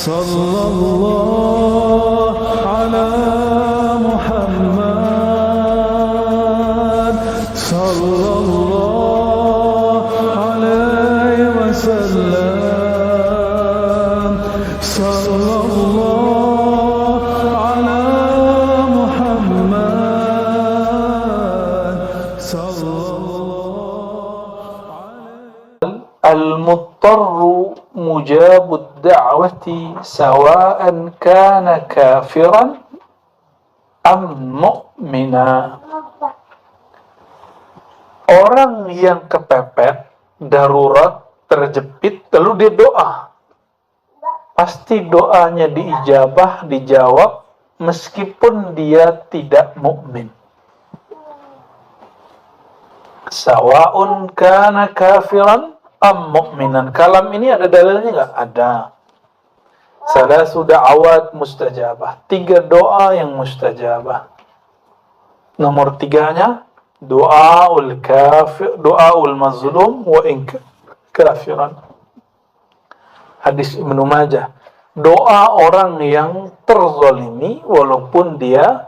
Sallallahu ala Muhammad Sallallahu alaihi wasallam Sallallahu ala Muhammad Sallallahu alaihi. Al-muttarru mujabud da'wati sawa'an kana kafiran am mu'mina. Orang yang kepepet, darurat, terjepit, lalu dia doa, pasti doanya diijabah, dijawab, meskipun dia tidak mukmin. Sawa'un kana kafiran am mu'minan. Kalam ini ada dalilnya nggak? Ada. Salasu da'awat mustajabah. 3 doa yang mustajabah. Nomor 3-nya doaul kafir, doaul mazlum wa in kafiran. Hadis Ibnu Majah. Doa orang yang terzalimi walaupun dia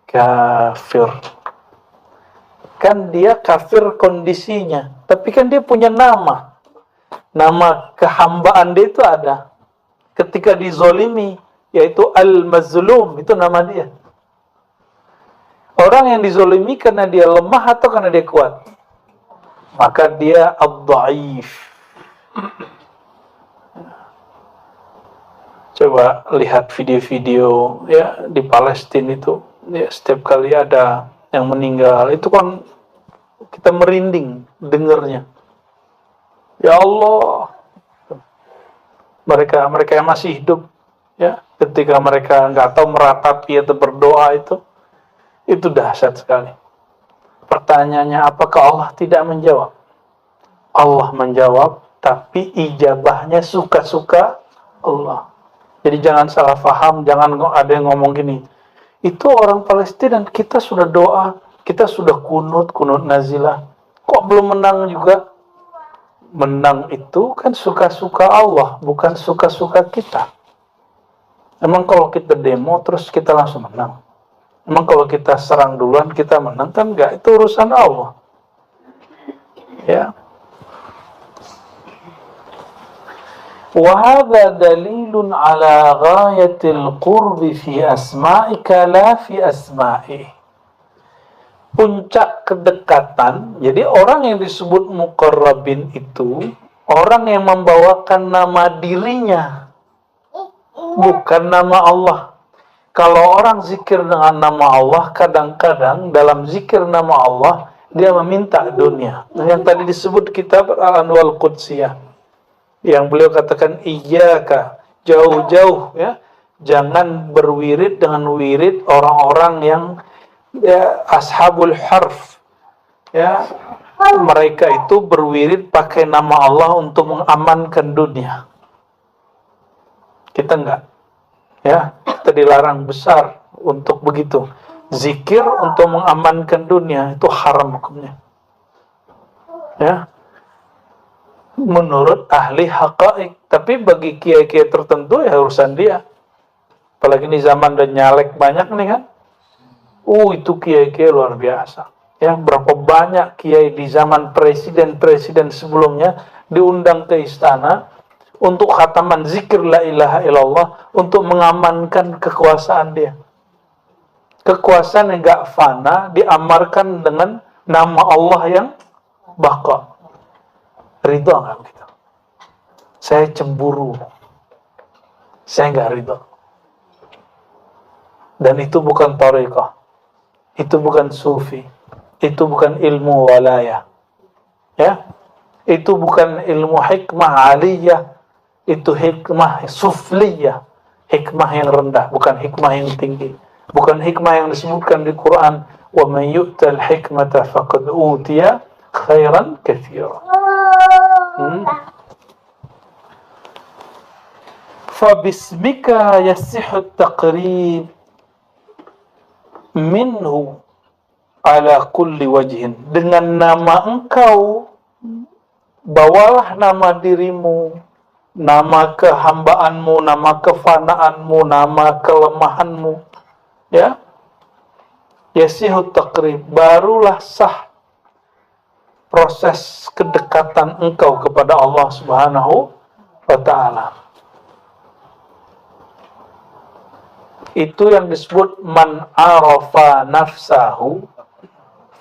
kafir. Kan dia kafir kondisinya, tapi kan dia punya nama. Nama kehambaan dia itu ada. Ketika dizolimi, yaitu al-mazlum, itu nama dia. Orang yang dizolimi karena dia lemah atau karena dia kuat? Maka dia ad-dhaif. Coba lihat video-video ya di Palestina itu, ya, setiap kali ada yang meninggal, itu kan kita merinding dengernya. Ya Allah, mereka yang masih hidup, ya, ketika mereka nggak tahu meratapi atau berdoa itu dahsyat sekali. Pertanyaannya, apakah Allah tidak menjawab? Allah menjawab, tapi ijabahnya suka-suka Allah. Jadi jangan salah paham, jangan ada yang ngomong gini, itu orang Palestina dan kita sudah doa, kita sudah kunut nazilah, kok belum menang juga? Menang itu kan suka-suka Allah, bukan suka-suka kita. Emang kalau kita demo terus kita langsung menang? Emang kalau kita serang duluan kita menang? Kan enggak, itu urusan Allah. Ya. Wa hadza dalilun ala ghayatil qurbi fi asma'ika la fi asma'i. Puncak kedekatan. Jadi orang yang disebut muqarrabin itu orang yang membawakan nama dirinya, bukan nama Allah. Kalau orang zikir dengan nama Allah, kadang-kadang dalam zikir nama Allah dia meminta dunia. Yang tadi disebut kitab Al-Anwal Qudsiyah, yang beliau katakan iyyaka, jauh-jauh ya, jangan berwirid dengan wirid orang-orang yang ya, ashabul harf, ya, mereka itu berwirid pakai nama Allah untuk mengamankan dunia. Kita enggak, ya, kita dilarang besar untuk begitu. Zikir untuk mengamankan dunia itu haram hukumnya, ya, menurut ahli haqa'iq. Tapi bagi kiai-kiai tertentu ya urusan dia. Apalagi di zaman dan nyalek banyak nih kan. Itu kiai-kiai luar biasa. Ya, berapa banyak kiai di zaman presiden-presiden sebelumnya diundang ke istana untuk khataman zikir la ilaha illallah untuk mengamankan kekuasaan dia. Kekuasaan yang gak fana diamarkan dengan nama Allah yang baqa. Ridho gak gitu? Saya cemburu. Saya gak ridho. Dan itu bukan thariqah. Itu bukan sufi, itu bukan ilmu walayah, ya, itu bukan ilmu hikmah aliyah, itu hikmah sufliyah, hikmah yang rendah, bukan hikmah yang tinggi, bukan hikmah yang disebutkan di Quran, wa man yu'tal hikmata faqad utiya khairan katsira. Fa bismika yasihhu at-taqrib minhu ala kulli wajhin. Dengan nama engkau, bawalah nama dirimu nama kehambaanmu, nama kefanaanmu, nama kelemahanmu, ya, yasihut taqrib, barulah sah proses kedekatan engkau kepada Allah Subhanahu wa ta'ala. Itu yang disebut man arafa nafsahu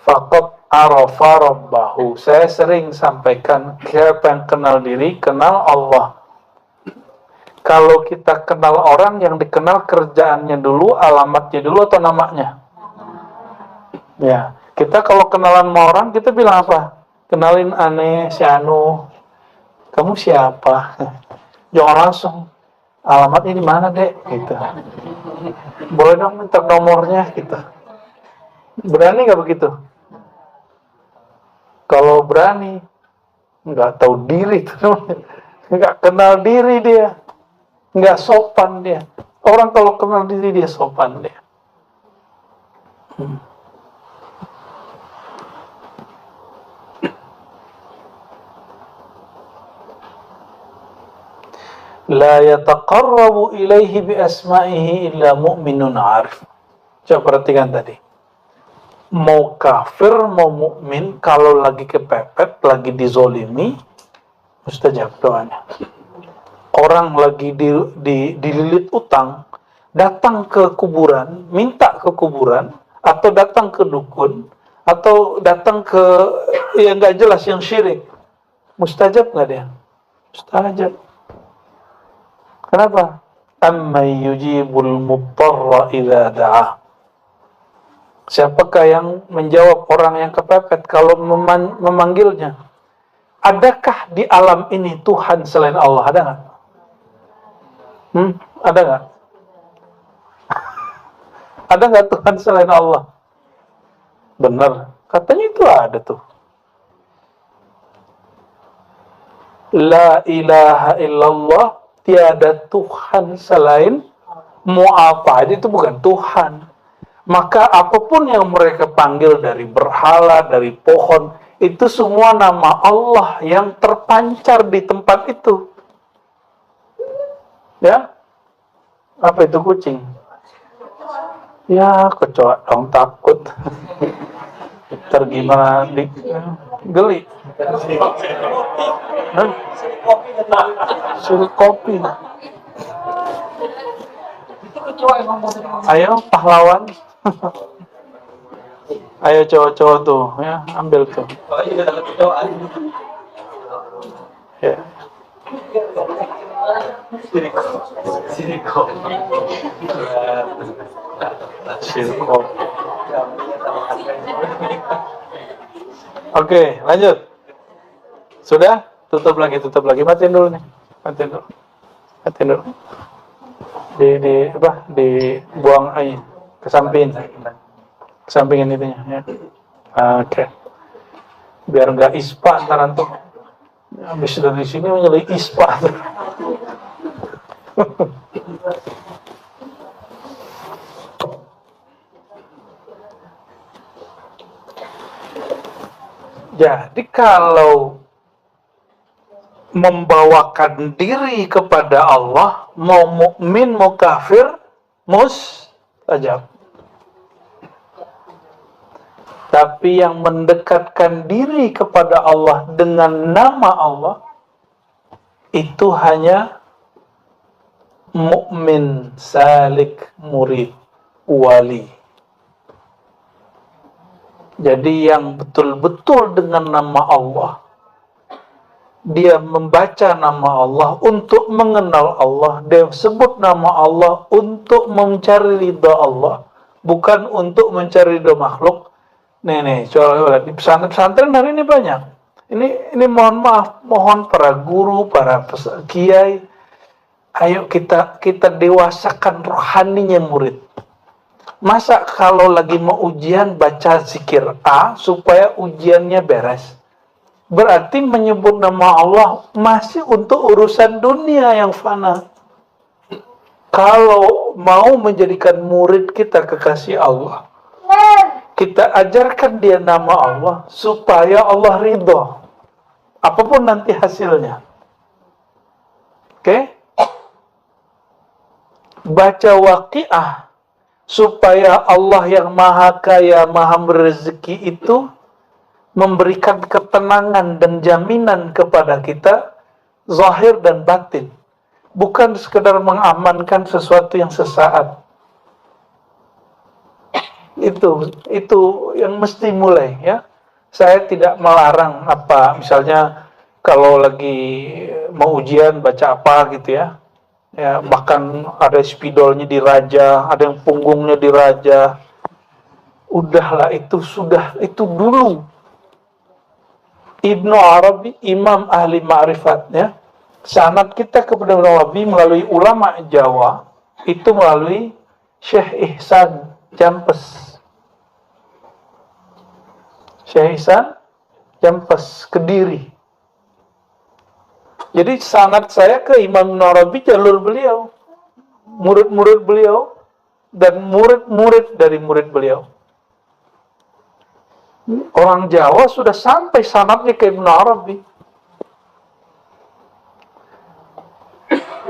faqad arafa rabbahu. Saya sering sampaikan, siapa yang kenal diri, kenal Allah. Kalau kita kenal orang, yang dikenal kerjaannya dulu, alamatnya dulu, atau namanya? Ya, kita kalau kenalan sama orang, kita bilang apa? Kenalin aneh, si Anu. Kamu siapa? Jangan langsung, alamatnya di mana, Dek? Gitu. Boleh dong minta nomornya, gitu. Berani nggak begitu? Kalau berani, nggak tahu diri, nggak kenal diri dia, nggak sopan dia. Orang kalau kenal diri dia sopan dia. La yataqarrabu ilaihi bi asma'ihi illa mu'minun 'arif. Coba perhatikan tadi. Mau kafir, mau mukmin, kalau lagi kepepet, lagi dizolimi, mustajab doanya. Orang lagi dililit utang, datang ke kuburan, minta ke kuburan, atau datang ke dukun, atau datang ke yang nggak jelas, yang syirik, mustajab nggak dia? Mustajab. Kenapa? Amma yujibul muttarra idza da'ah. Siapakah yang menjawab orang yang kepepet kalau memanggilnya? Adakah di alam ini Tuhan selain Allah? Ada nggak? Ada nggak? Ada nggak Tuhan selain Allah? Benar. Katanya itu ada tuh. La ilaha illallah, tiada Tuhan selain, mau apa aja itu bukan Tuhan. Maka apapun yang mereka panggil, dari berhala, dari pohon, itu semua nama Allah yang terpancar di tempat itu. Ya? Apa itu kucing? Ya, kecoa dong, takut. Ntar gimana geli. Suruh kopi. Ayo pahlawan. Ayo cowok-cowok tuh, ya, ambil tuh. Ya. Sirko. Oke, lanjut. Sudah? Tutup lagi. Matiin dulu nih. Matiin dulu. Dibuang aja ke sampingin itunya, ya. Oke. Biar nggak ispa ntar antum. Habis dari sini menjadi ispa. Jadi kalau membawakan diri kepada Allah, mau mukmin mau kafir, mustajab. Tapi yang mendekatkan diri kepada Allah dengan nama Allah, itu hanya mukmin, salik, murid, wali. Jadi yang betul-betul dengan nama Allah, dia membaca nama Allah untuk mengenal Allah, dia sebut nama Allah untuk mencari ridha Allah, bukan untuk mencari ridha makhluk. Nih, coba di pesantren hari ini banyak. Ini mohon maaf, mohon para guru, para kiai, ayo kita dewasakan rohaninya murid. Masa kalau lagi mau ujian baca zikir A supaya ujiannya beres? Berarti menyebut nama Allah masih untuk urusan dunia yang fana. Kalau mau menjadikan murid kita kekasih Allah, kita ajarkan dia nama Allah supaya Allah ridho. Apapun nanti hasilnya. baca Waqiah supaya Allah yang maha kaya, maha berezeki itu memberikan ketenangan dan jaminan kepada kita, zahir dan batin. Bukan sekedar mengamankan sesuatu yang sesaat. Itu yang mesti mulai, ya. Saya tidak melarang misalnya kalau lagi mau ujian baca apa gitu ya. Ya, bahkan ada spidolnya diraja, ada yang punggungnya diraja. Udahlah, itu dulu. Ibnu Arabi, imam ahli ma'rifat, ya. Sanad kita kepada Ibnu Arabi melalui ulama Jawa itu melalui Syekh Ihsan Jampes. Syekh Ihsan Jampes, Kediri. Jadi sanad saya ke Imam Ibnu Arabi jalur beliau, murid-murid beliau dan murid-murid dari murid beliau. Orang Jawa sudah sampai sanadnya ke Ibnu Arabi.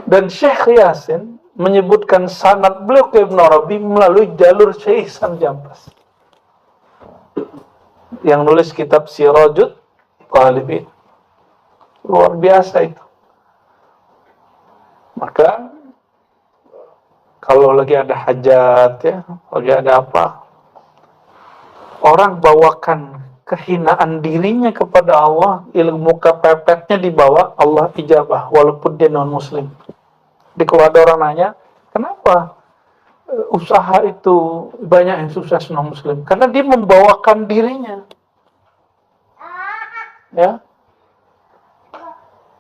Dan Syekh Yasin menyebutkan sanad beliau ke Ibnu Arabi melalui jalur Syekh Ihsan Jampes, yang nulis kitab Sirajut Talibin. Luar biasa itu. Maka kalau lagi ada hajat, ya, lagi ada apa, orang bawakan kehinaan dirinya kepada Allah, ilmu kepepetnya dibawa, Allah ijabah walaupun dia non muslim. Jadi kalau ada orang nanya, kenapa usaha itu banyak yang sukses non muslim? Karena dia membawakan dirinya, ya.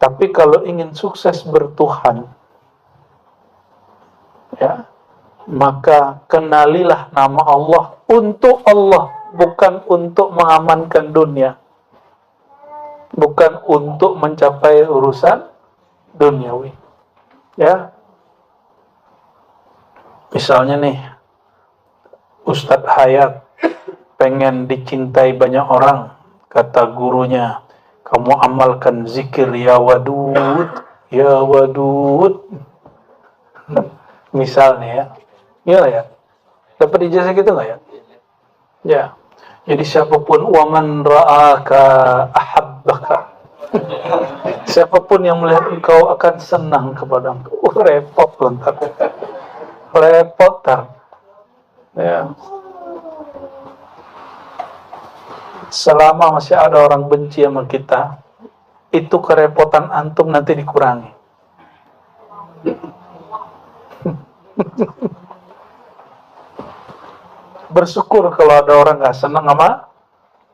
Tapi kalau ingin sukses bertuhan, ya, maka kenalilah nama Allah untuk Allah, bukan untuk mengamankan dunia, bukan untuk mencapai urusan duniawi. Ya, misalnya nih, Ustadz Hayat pengen dicintai banyak orang, kata gurunya, kamu amalkan zikir ya wadud, ya wadud. Misalnya, ya, ya, dapat ijazah gitu nggak ya? Ya, jadi siapapun, waman ra'aka ahabbaka, siapapun yang melihat engkau akan senang kepada engkau. Repot lontar, repot tar. Ya. Selama masih ada orang benci sama kita, itu kerepotan antum nanti dikurangi. Bersyukur kalau ada orang gak senang sama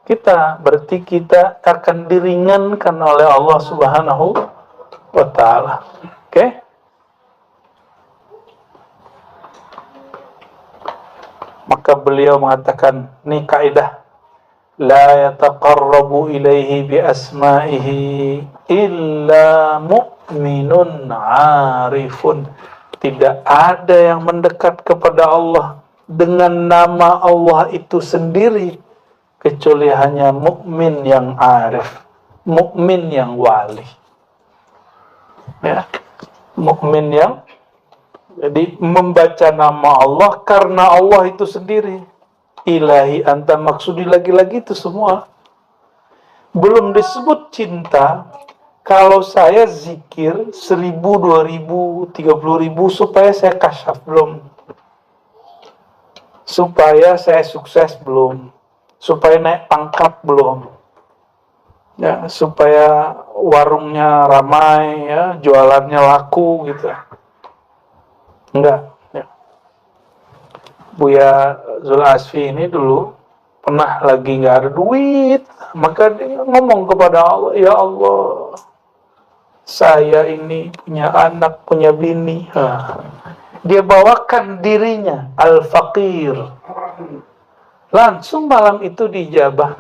kita, berarti kita akan diringankan oleh Allah Subhanahu wa Ta'ala. Oke? Maka beliau mengatakan, ini kaidah, la yataqarrabu ilaihi bi asma'ihi illa mu'minun 'arifun. Tidak ada yang mendekat kepada Allah dengan nama Allah itu sendiri kecuali hanya mukmin yang arif, mukmin yang wali. Ya, mukmin yang, jadi membaca nama Allah karena Allah itu sendiri. Ilahi anta maksudi, lagi-lagi itu semua. Belum disebut cinta kalau saya zikir 1000, 2000, 30.000 supaya saya kasyaf, belum. Supaya saya sukses, belum. Supaya naik pangkat, belum. Ya, supaya warungnya ramai, ya, jualannya laku gitu. Enggak. Buya Zul Asfi ini dulu pernah lagi nggak ada duit, maka dia ngomong kepada Allah, ya Allah, saya ini punya anak, punya bini. Dia bawakan dirinya al-faqir. Langsung malam itu dijabah.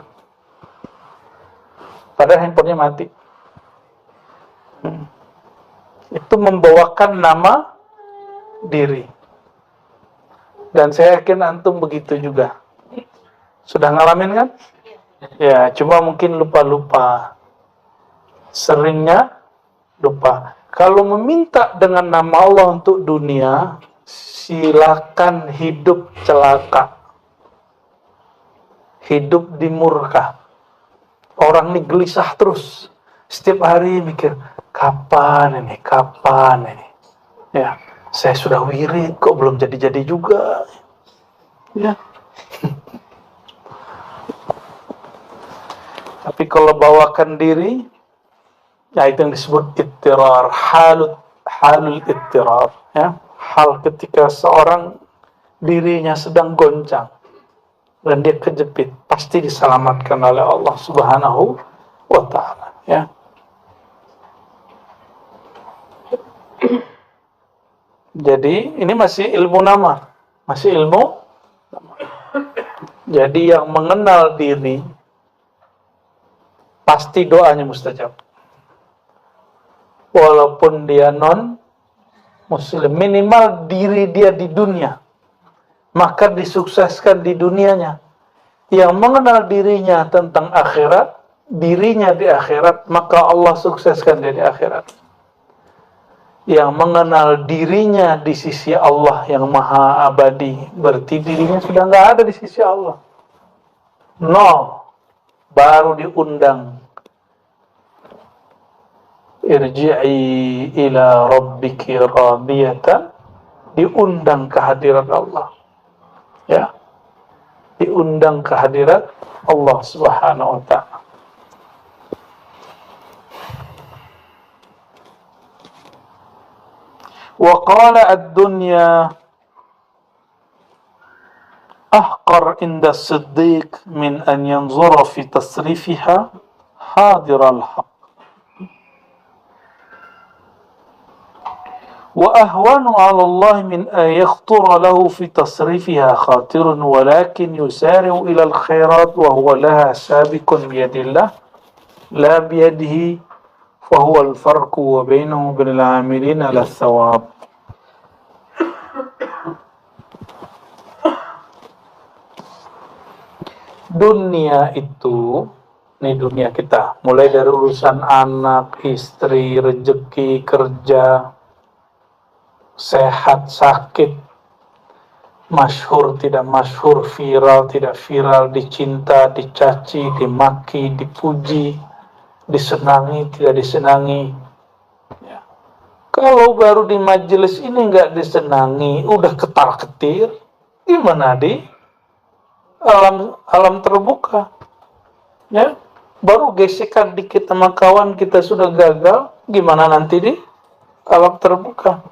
Padahal handphonenya mati. Itu membawakan nama diri. Dan saya yakin antum begitu juga. Sudah ngalamin kan? Ya, cuma mungkin lupa-lupa. Seringnya lupa. Kalau meminta dengan nama Allah untuk dunia, silakan hidup celaka, hidup di murka. Orang ini gelisah terus, setiap hari mikir, kapan ini, ya, saya sudah wirid kok belum jadi-jadi juga, ya. Tapi kalau bawakan diri, ya itu yang disebut ittirar, halul ittirar, ya, hal ketika seorang dirinya sedang goncang dan dia kejepit, pasti diselamatkan oleh Allah Subhanahu wa ta'ala, ya. Jadi ini masih ilmu nama, masih ilmu nama. Jadi yang mengenal diri pasti doanya mustajab, walaupun dia non muslim, minimal diri dia di dunia, maka disukseskan di dunianya. Yang mengenal dirinya tentang akhirat, dirinya di akhirat, maka Allah sukseskan dia di akhirat. Yang mengenal dirinya di sisi Allah yang maha abadi, berarti dirinya sudah nggak ada di sisi Allah. No, baru diundang, irji'i ila rabbiki radiyatan, diundang kehadirat Allah, ya, diundang kehadirat Allah Subhanahu wa ta'ala. Wa qala ad-dunya ahqar inda as-siddiq min an yanzura fi tasrifiha hadir al-haq. وأهون على الله من أن يخطر له في تصريفها خاطر ولكن يسارع إلى الخيرات وهو لها سابق بيد الله لا بيده فهو الفرق وبينه وبين العاملين على الثواب. Dunia itu, ini dunia kita, mulai dari urusan anak, istri, rezeki, kerja, sehat, sakit, masyhur, tidak masyhur, viral, tidak viral, dicinta, dicaci, dimaki, dipuji, disenangi, tidak disenangi, ya. Kalau baru di majelis ini nggak disenangi, udah ketar-ketir, gimana di alam terbuka, ya? Baru gesekan dikit sama kawan kita sudah gagal, gimana nanti di alam terbuka?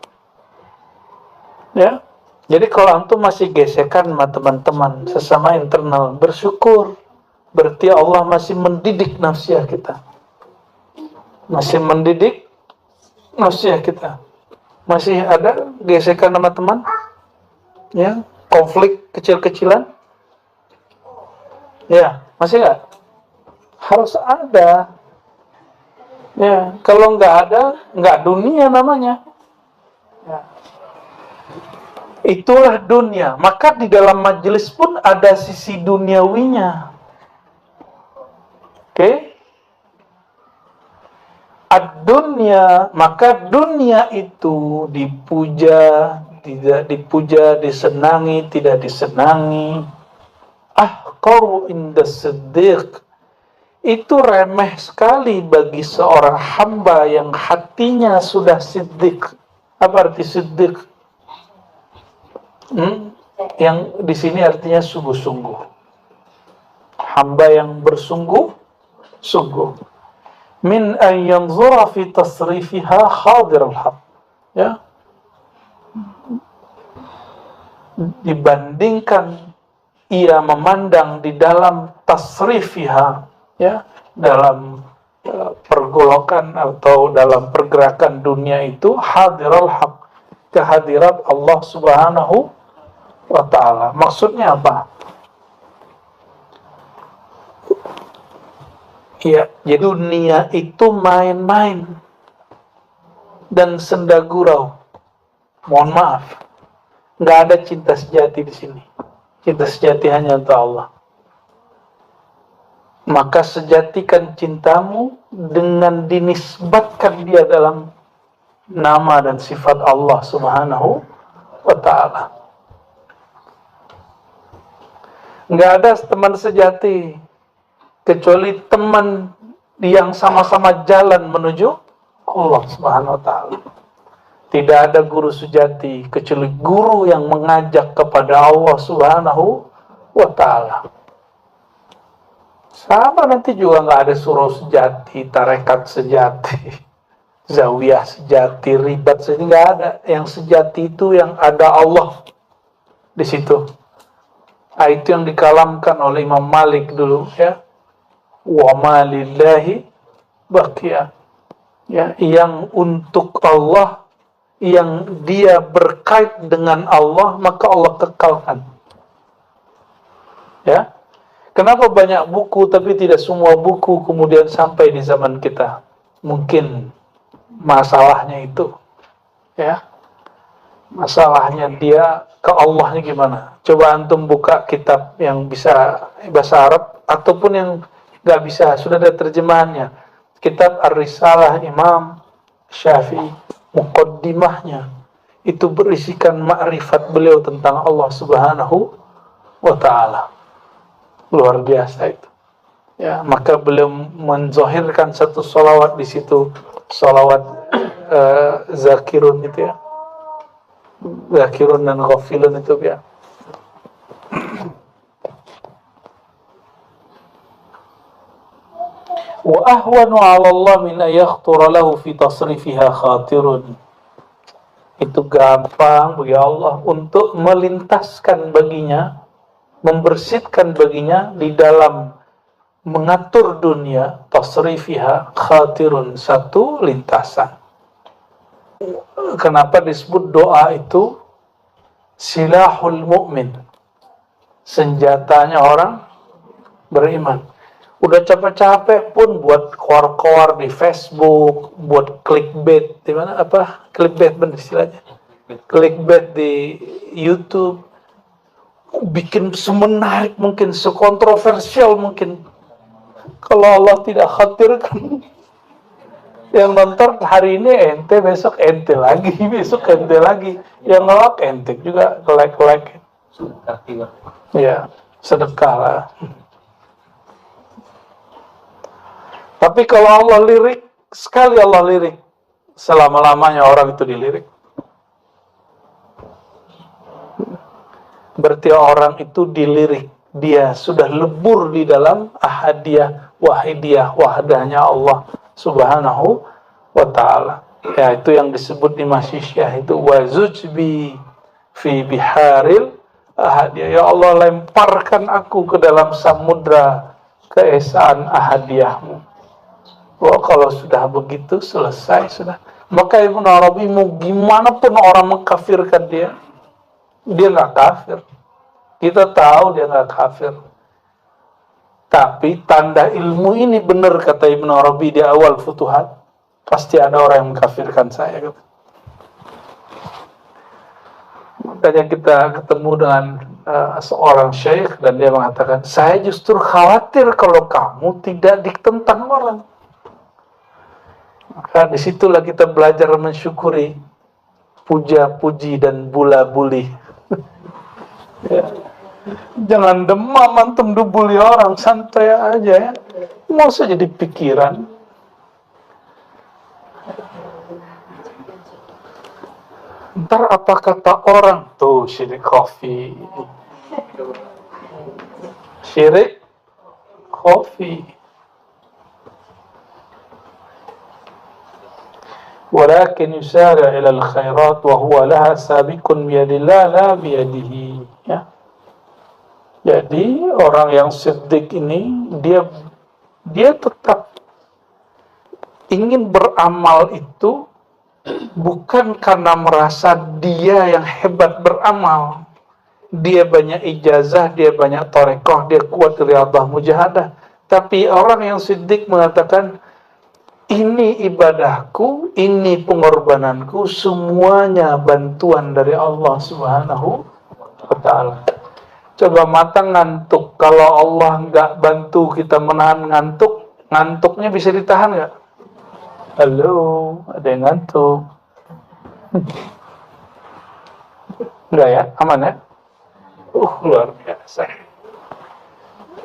Ya, jadi kalau antum masih gesekan sama teman-teman sesama internal, bersyukur, berarti Allah masih mendidik nafsiyah kita, masih mendidik nafsiyah kita. Masih ada gesekan sama teman, ya, konflik kecil-kecilan, ya, masih nggak? Harus ada, ya. Kalau nggak ada, nggak dunia namanya, ya. Itulah dunia. Maka di dalam majelis pun ada sisi duniawinya. Oke? Ad-dunya, maka dunia itu dipuja, tidak dipuja, disenangi, tidak disenangi. Ahqaru inda siddiq, itu remeh sekali bagi seorang hamba yang hatinya sudah siddiq. Apa arti siddiq? Yang di sini artinya sungguh-sungguh. Hamba yang bersungguh-sungguh. Min an yanzura fi tasrifiha hadir al-haq. Ya. Dibandingkan ia memandang di dalam tasrifiha, ya, dalam pergolakan atau dalam pergerakan dunia itu, hadir al-haq, kehadirat Allah Subhanahu wa ta'ala. Maksudnya apa? Ya, jadi dunia itu main-main dan senda gurau. Mohon maaf, nggak ada cinta sejati di sini. Cinta sejati hanya untuk Allah. Maka sejatikan cintamu dengan dinisbatkan dia dalam nama dan sifat Allah Subhanahu wa ta'ala. Nggak ada teman sejati kecuali teman yang sama-sama jalan menuju Allah Subhanahu wa ta'ala. Tidak ada guru sejati kecuali guru yang mengajak kepada Allah Subhanahu wa ta'ala. Sama nanti juga nggak ada surau sejati, tarekat sejati, zawiyah sejati, ribat sejati, nggak ada. Yang sejati itu yang ada Allah di situ. Itu yang dikalamkan oleh Imam Malik dulu, ya. Wa ma lillahi baqiya. Ya, yang untuk Allah, yang dia berkait dengan Allah, maka Allah kekalkan. Ya. Kenapa banyak buku tapi tidak semua buku kemudian sampai di zaman kita? Mungkin masalahnya itu. Ya. Masalahnya dia ke Allahnya gimana? Coba antum buka kitab yang bisa bahasa Arab ataupun yang nggak bisa, sudah ada terjemahannya. Kitab Ar-Risalah Imam Syafi'i, muqaddimahnya itu berisikan ma'rifat beliau tentang Allah Subhanahu wa ta'ala. Luar biasa itu. Ya, maka beliau menzohirkan satu salawat di situ, salawat zakirun itu ya. Zakirun dan ghafilun itu ya. Wa ahwanu 'ala Allah min ayakhtura lahu fi tasrifiha khatirun. Itu gampang bagi Allah untuk melintaskan baginya, membersihkan baginya di dalam mengatur dunia, tasrifiha khatirun, satu lintasan. Kenapa disebut doa itu silahul mu'min, senjatanya orang beriman. Udah capek-capek pun buat koar-koar di Facebook, buat clickbait, di mana apa? Clickbait benar istilahnya. Clickbait di YouTube, bikin semenarik mungkin, sekontroversial mungkin. Kalau Allah tidak khawatirkan, yang nonton hari ini ente, besok ente lagi, besok ente lagi, yang ngelak ente juga, like. Ya, sedekah lah. Tapi kalau Allah lirik, sekali Allah lirik, selama-lamanya orang itu dilirik. Berarti orang itu dilirik, dia sudah lebur di dalam ahadiyah, wahidiyah, wahdahnya Allah Subhanahu wa ta'ala. Ya, itu yang disebut di Masyisyah itu wazujbi fi biharil ahadiyah. Ya Allah, lemparkan aku ke dalam samudra keesaan ahadiyahmu. Wah, kalau sudah begitu selesai sudah. Maka Ibnu Arabi mau gimana pun orang mengkafirkan dia nggak kafir. Kita tahu dia nggak kafir. Tapi tanda ilmu ini benar kata Ibnu Arabi di awal Futuhat. Pasti ada orang yang mengkafirkan saya. Gitu. Makanya kita ketemu dengan seorang syekh dan dia mengatakan, saya justru khawatir kalau kamu tidak ditentang orang. Maka disitulah kita belajar mensyukuri puja-puji dan bula-buli. Ya. Jangan demam antum dibully orang, santai aja ya. Nggak usah jadi pikiran. Ntar apa kata orang tuh, syirik khafi. Syirik khafi. Walakin yusara ila al-khairat wa huwa laha sabiqun biyadillah la biyadihi. Ya. Jadi orang yang siddiq ini dia tetap ingin beramal itu bukan karena merasa dia yang hebat beramal. Dia banyak ijazah, dia banyak tarekoh, dia kuat riyadhah mujahadah. Tapi orang yang siddiq mengatakan, ini ibadahku, ini pengorbananku, semuanya bantuan dari Allah Subhanahu wa ta'ala. Coba mata ngantuk, kalau Allah nggak bantu kita menahan ngantuk, ngantuknya bisa ditahan nggak? Halo, ada yang ngantuk. Enggak ya? Aman ya? Luar biasa.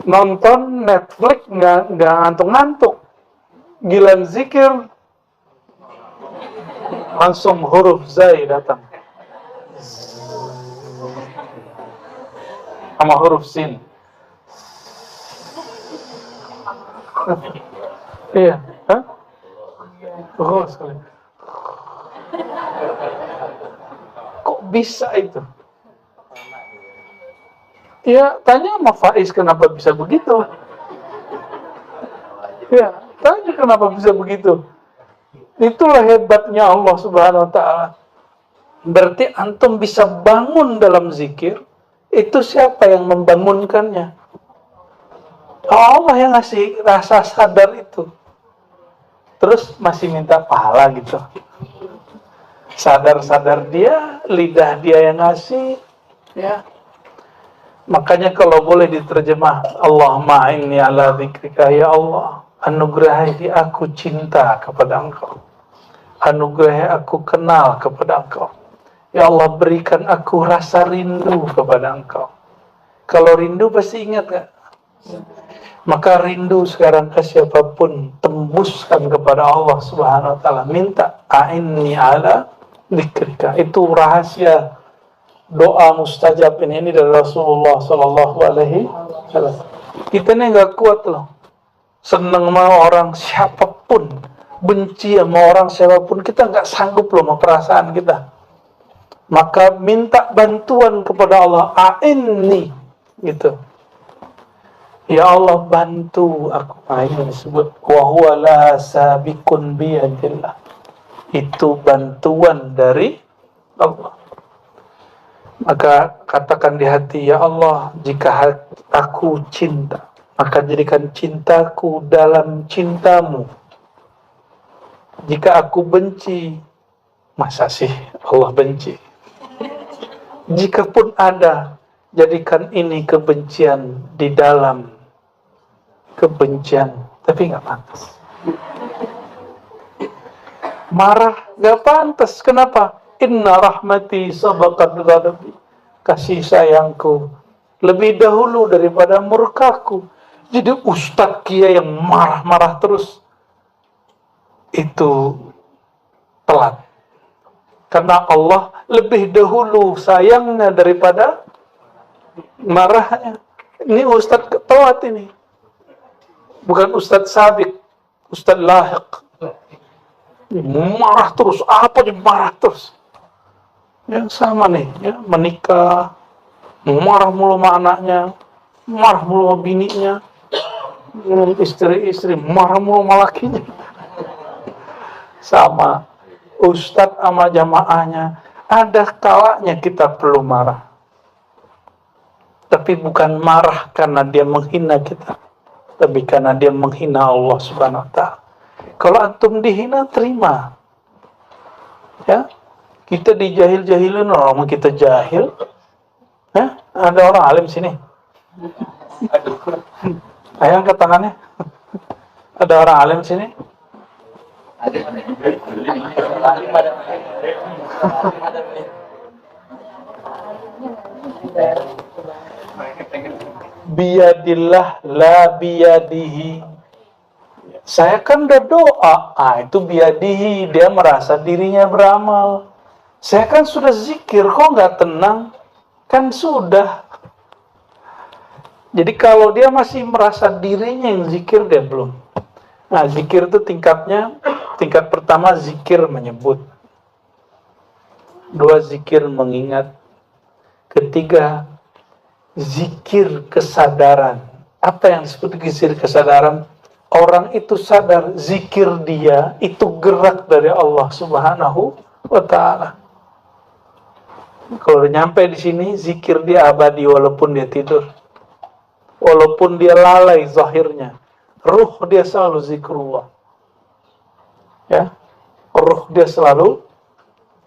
Nonton Netflix nggak ngantuk-ngantuk. Gilan zikir langsung huruf zai datang sama huruf sin. Iya, hah? Oh, sekali. Kok bisa itu? Ya, tanya sama Faiz kenapa bisa begitu. Ya, tanya kenapa bisa begitu. Itulah hebatnya Allah Subhanahu wa ta'ala. Berarti antum bisa bangun dalam zikir, itu siapa yang membangunkannya? Allah yang ngasih rasa sadar itu. Terus masih minta pahala gitu. Sadar-sadar dia, lidah dia yang ngasih, ya. Makanya kalau boleh diterjemah, Allahumma inni ala dzikrika, ya Allah, anugerahi aku cinta kepada Engkau. Anugerahi aku kenal kepada Engkau. Ya Allah, berikan aku rasa rindu kepada Engkau. Kalau rindu pasti ingat gak? Maka rindu sekarang ke siapapun, tembuskan kepada Allah Subhanahu wa ta'ala. Minta, a'inni ala dzikrika. Itu rahasia doa mustajab ini dari Rasulullah Sallallahu Alaihi Wasallam. Kita ini nggak kuat loh, seneng sama orang siapapun, benci sama orang siapapun, kita nggak sanggup loh sama perasaan kita. Maka minta bantuan kepada Allah, a'inni gitu. Ya Allah, bantu aku. Ini disebut wa huwa la sabiqun biyadillah. Itu bantuan dari Allah. Maka katakan di hati, ya Allah, jika aku cinta, maka jadikan cintaku dalam cintamu. Jika aku benci, masa sih Allah benci? Jikapun ada, jadikan ini kebencian di dalam kebencian. Tapi nggak pantas. Marah nggak pantas. Kenapa? Inna rahmati sabaqat ghadabi. Kasih sayangku lebih dahulu daripada murkaku. Jadi ustadz kiai yang marah-marah terus itu telat. Karena Allah lebih dahulu sayangnya daripada marahnya. Ini ustadz telat ini. Bukan ustadz sabiq, ustadz lahiq. Marah terus, apa aja marah terus. Ya sama nih, ya, menikah, marah mulu sama anaknya, marah mulu sama bininya, istri-istri, marah mulu sama lakinya. Sama, ustadz sama jamaahnya, ada kalanya kita perlu marah. Tapi bukan marah karena dia menghina kita, tapi karena dia menghina Allah Subhanahu wa ta'ala. Kalau antum dihina, terima. Ya. Kita dijahil-jahilin, orang kita jahil. Hah? Ada orang alim sini? Ayo angkat tangannya. Ada orang alim sini? Biyadillah la biyadihi. Saya kan udah doa. Itu biyadihi, dia merasa dirinya beramal. Saya kan sudah zikir, kok nggak tenang? Kan sudah. Jadi kalau dia masih merasa dirinya yang zikir, dia belum. Nah, zikir itu tingkatnya, tingkat pertama zikir menyebut. 2, zikir mengingat. Ketiga, zikir kesadaran. Apa yang disebut zikir kesadaran? Orang itu sadar zikir dia itu gerak dari Allah Subhanahu wa ta'ala. Kalau nyampe di sini, zikir dia abadi walaupun dia tidur. Walaupun dia lalai zahirnya. Ruh dia selalu zikrullah. Ya. Ruh dia selalu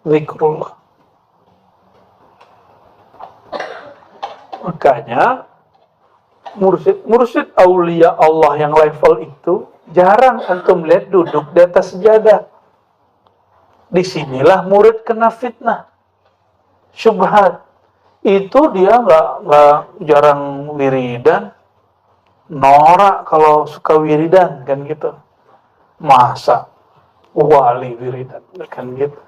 zikrullah. Makanya mursyid aulia Allah yang level itu jarang antum lihat duduk di atas sejadah. Disinilah murid kena fitnah, syubhat. itu dia nggak jarang wiridan, norak kalau suka wiridan kan gitu. Masa wali wiridan kan gitu.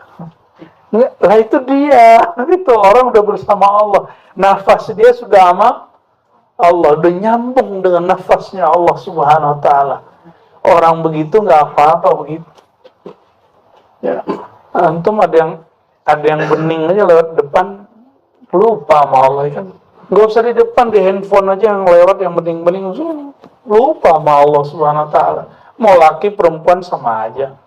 Nggak, lah itu dia, itu orang udah bersama Allah, nafas dia sudah sama Allah, udah nyambung dengan nafasnya Allah Subhanahu Wa Taala. Orang begitu nggak apa-apa begitu. Ya, antum ada yang bening aja lewat depan, lupa sama Allah kan. Nggak usah di depan, di handphone aja yang lewat yang bening-bening, lupa sama Allah Subhanahu Wa Taala. Mau laki perempuan sama aja.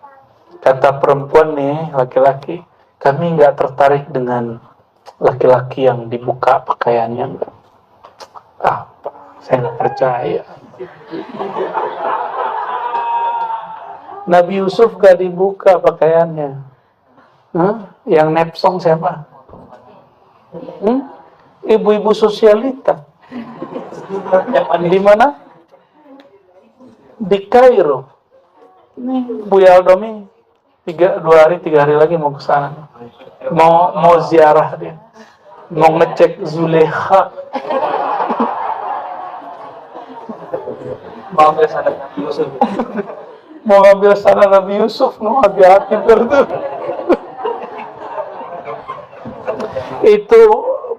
Kata perempuan nih, laki-laki, kami nggak tertarik dengan laki-laki yang dibuka pakaiannya. Apa? Saya nggak percaya. Nabi Yusuf gak dibuka pakaiannya. Yang nepsong siapa? Ibu-ibu sosialita. Di mana? Di Kairo. Ini Bu Yaldomi 2 hari 3 hari lagi mau ke sana. Mau ziarah dia. Mau ngecek Zulekha. Mau ke sana Yusuf. Mau ngambil sana Nabi Yusuf, no, hati-hati tuh. Itu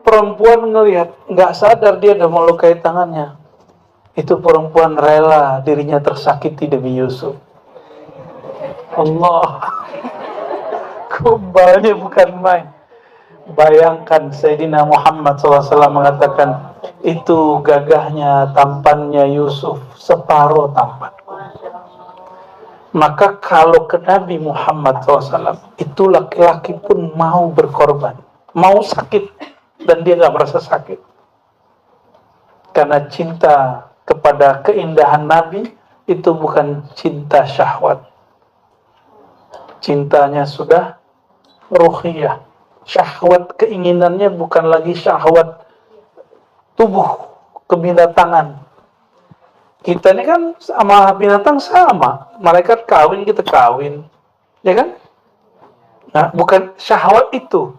perempuan ngelihat, nggak sadar dia udah melukai tangannya. Itu perempuan rela dirinya tersakiti demi Yusuf. Allah, kembalnya bukan main. Bayangkan Sayyidina Muhammad SAW mengatakan, itu gagahnya, tampannya Yusuf separuh tampan. Maka kalau ke Nabi Muhammad SAW, itu laki-laki pun mau berkorban, mau sakit, dan dia nggak merasa sakit, karena cinta kepada keindahan Nabi itu bukan cinta syahwat, cintanya sudah ruhiyah. Syahwat keinginannya bukan lagi syahwat tubuh kebinatangan. Kita ini kan sama binatang sama. Malaikat kawin, kita kawin. Ya kan? Nah, bukan syahwat itu.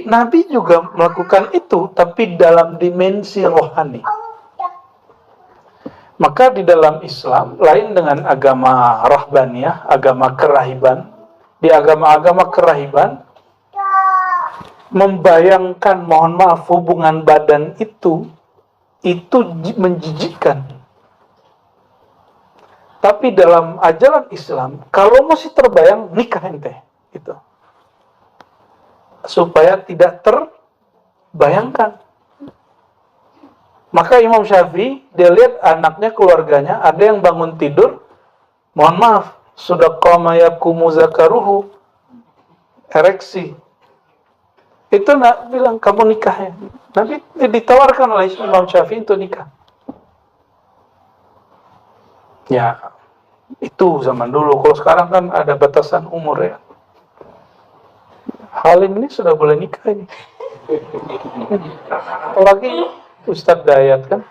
Nabi juga melakukan itu, tapi dalam dimensi rohani. Maka di dalam Islam, lain dengan agama rahbaniyah, agama kerahiban. Di agama-agama kerahiban, membayangkan, mohon maaf, hubungan badan itu menjijikkan. Tapi dalam ajaran Islam, kalau masih terbayang, nikah ente itu, supaya tidak terbayangkan. Maka Imam Syafi'i, dia lihat anaknya, keluarganya, ada yang bangun tidur, mohon maaf, sudah qama yakumu zakaruhu, ereksi. Itu nak bilang, kamu nikah ya. Nabi ditawarkan oleh Imam Syafi'i untuk nikah. Ya, itu zaman dulu. Kalau sekarang kan ada batasan umur ya. Halim ini sudah boleh nikah ini. Apalagi Ustadz Dayat kan.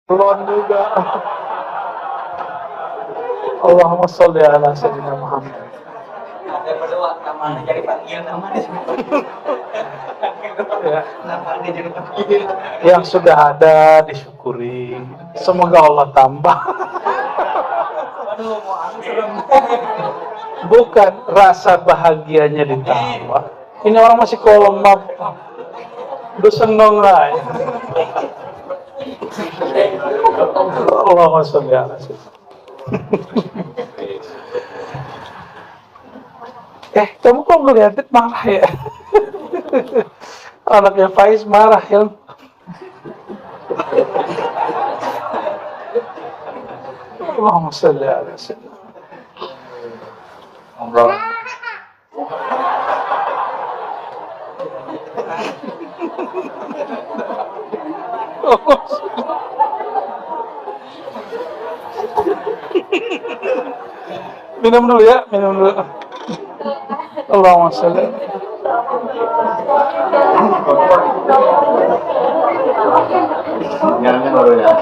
Belum juga. Allahumma sholli ala sayyidina Muhammad. Ada berdoa namanya jadi panggil namanya. Ya. Namanya jadi panggil. Yang sudah ada disyukuri. Semoga Allah tambah. Aduh, mau aku serem. Bukan rasa bahagianya ditambah. Ini orang masih kolomap. Udah seneng lah. Allahumma sholli ala sayyidina. Kamu kok ngeliatin marah ya? Anaknya Faiz marah ya. Allahumma sholli ala sayyidina. Minum dulu ya, minum dulu. Allahumma sholli. Jangan baru ya.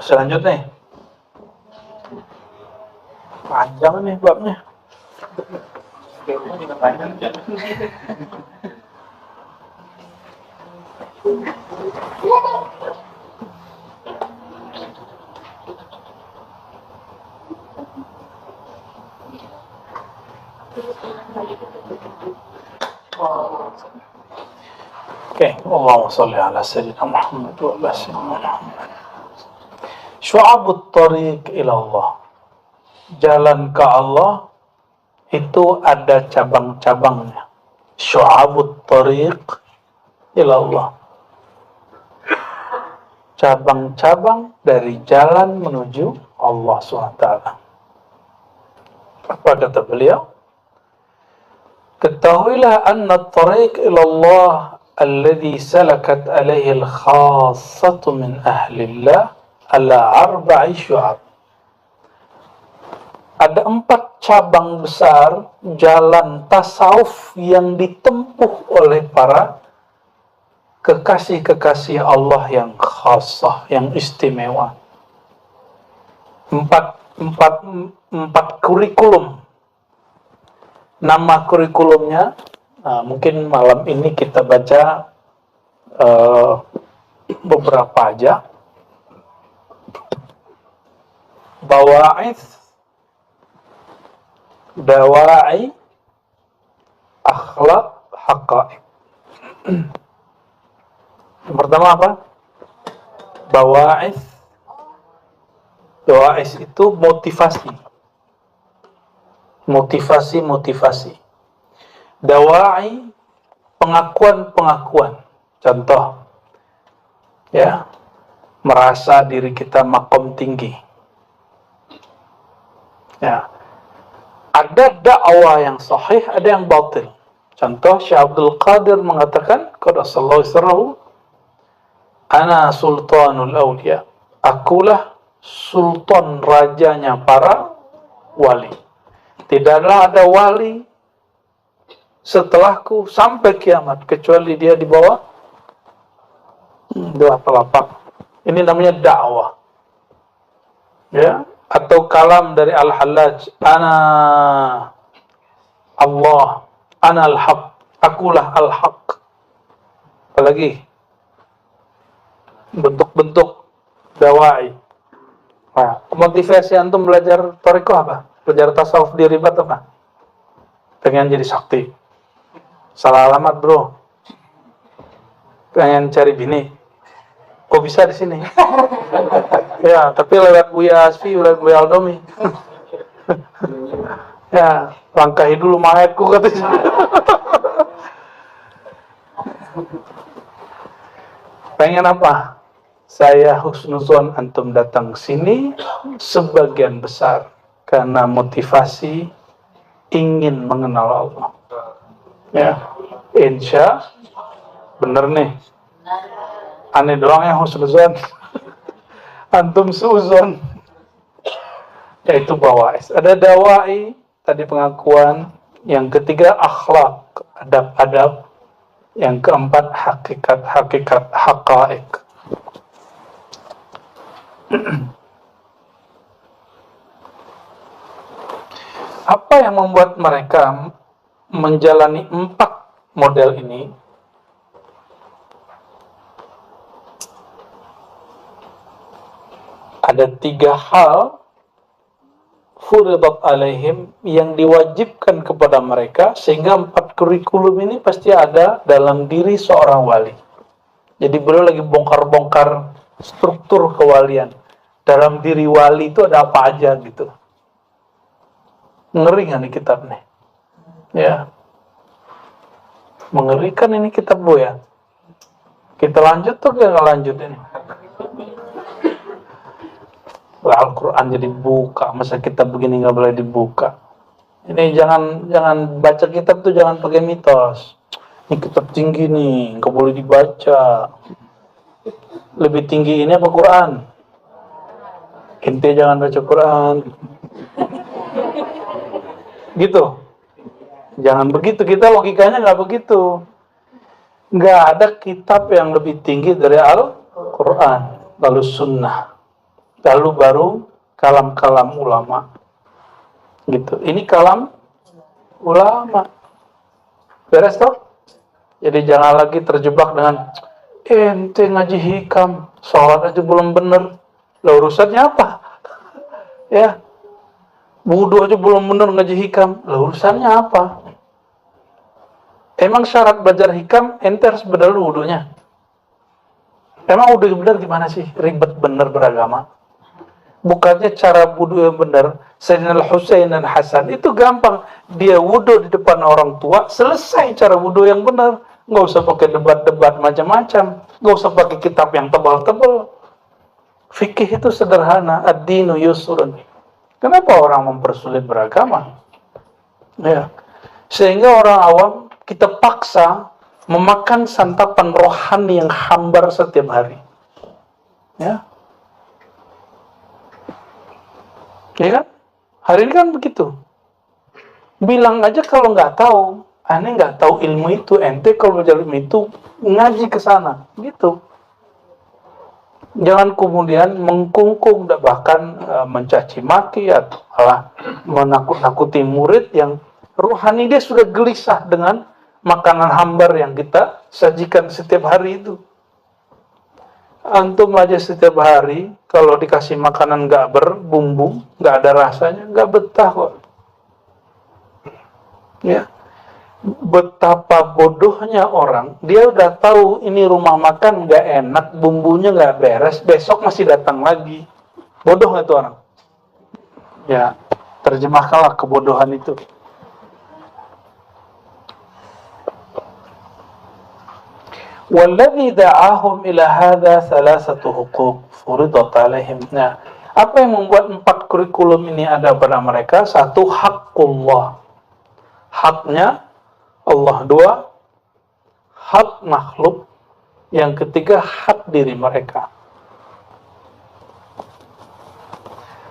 Selanjutnya panjang nih babnya. Oke, Allahumma sholli ala sayyidina Muhammad wa ala sayyidina Muhammad. Syu'abut tariq ila Allah. Jalan ke Allah itu ada cabang-cabangnya. Syu'abut tariq ila Allah. Cabang-cabang dari jalan menuju Allah SWT. Apa kata beliau? Ketahuilah anna tariq ila Allah alladhi salakat alaihi al-khassatu min ahlillah ala arba'i syu'ab. Ada 4 cabang besar jalan tasawuf yang ditempuh oleh para kekasih-kekasih Allah yang khassah, yang istimewa. Empat kurikulum. Nama kurikulumnya, mungkin malam ini kita baca beberapa aja. Bawa'ith, dawa'i, akhlaq, haqa'iq. Yang pertama apa? Bawa'ith. Bawa'ith itu motivasi. Motivasi. Dawa'i, pengakuan. Contoh, ya, merasa diri kita makom tinggi. Ya, ada dakwah yang sahih, ada yang batil. Contoh, Syekh Abdul Qadir mengatakan, qaddasallahu sirrahu, ana sultanul awliya. Akulah sultan rajanya para wali. Tidaklah ada wali setelahku sampai kiamat kecuali dia di bawah 2 telapak. Ini namanya dakwah. Ya, atau kalam dari Al-Hallaj, ana Allah, ana al-haq, akulah al-haq. Apalagi bentuk-bentuk dawai. Nah, motivasi antum belajar thariqah apa? Belajar tasawuf di Ribat apa? Pengen jadi sakti. Salah alamat, bro. Pengen cari bini. Kok bisa di sini? Ya, tapi lewat Buya Asfi, lewat Buya Aldomi. Ya, langkahi dulu mayatku katanya. Pengen apa? Saya husnuzon antum datang sini sebagian besar karena motivasi ingin mengenal Allah. Ya, insya bener nih. Aneh doang yang husnuzon. Antum suuzon. Yaitu bawa'is. Ada dawai, tadi pengakuan. Yang ketiga akhlak, adab-adab. Yang keempat hakikat, haqa'iq. Apa yang membuat mereka menjalani 4 model ini? Ada 3 hal furidat alaihim yang diwajibkan kepada mereka, sehingga 4 kurikulum ini pasti ada dalam diri seorang wali. Jadi beliau lagi bongkar-bongkar struktur kewalian. Dalam diri wali itu ada apa aja gitu. Ngeri nggak nih kitab nih? Ya, mengerikan ini kitab Bu ya. Kita lanjut tuh nggak lanjut ini? Al-Quran jadi buka, masa kitab begini nggak boleh dibuka? Ini jangan baca kitab tuh jangan pakai mitos. Ini kitab tinggi nih, nggak boleh dibaca. Lebih tinggi ini apa Quran? ente jangan baca Quran. Gitu. Jangan begitu, kita logikanya nggak begitu. Nggak ada kitab yang lebih tinggi dari Al-Quran, lalu Sunnah, lalu baru kalam-kalam ulama. Gitu. Ini kalam ulama. Beres toh? Jadi jangan lagi terjebak dengan ente ngaji hikam, sholat aja belum bener. Lah urusannya apa? Ya. Wudu aja belum bener ngaji hikam. Lah urusannya apa? Emang syarat belajar hikam ente harus bener wudunya. Emang wudu bener gimana sih? Ribet bener beragama. Bukannya cara wudu yang benar, Sayyidina Al-Husain dan Hasan itu gampang. Dia wudu di depan orang tua, selesai cara wudu yang benar. Nggak usah pakai debat-debat macam-macam. Nggak usah pakai kitab yang tebal-tebal. Fikih itu sederhana. Ad-dinu yusrun. Kenapa orang mempersulit beragama? Ya. Sehingga orang awam kita paksa memakan santapan rohani yang hambar setiap hari. Ya. Ya kan? Hari ini kan begitu. Bilang aja kalau nggak tahu, aneh nggak tahu ilmu itu, ente kalau belajar ilmu itu ngaji ke sana, gitu. Jangan kemudian mengkungkung dan bahkan mencaci maki atau malah menakut-nakuti murid yang rohani dia sudah gelisah dengan makanan hambar yang kita sajikan setiap hari itu. Antum aja setiap hari kalau dikasih makanan nggak berbumbu, nggak ada rasanya, nggak betah kok. Ya, betapa bodohnya orang. Dia udah tahu ini rumah makan nggak enak, bumbunya nggak beres, besok masih datang lagi. Bodoh nggak tuh orang? Ya, terjemahkanlah kebodohan itu. Walladzi da'ahum ila hadza thalathatu huquq furidat alaihim. Nah, apa yang membuat 4 kurikulum ini ada pada mereka? 1, haqqullah. Haknya Allah. 2, hak makhluk. Yang ketiga, hak diri mereka.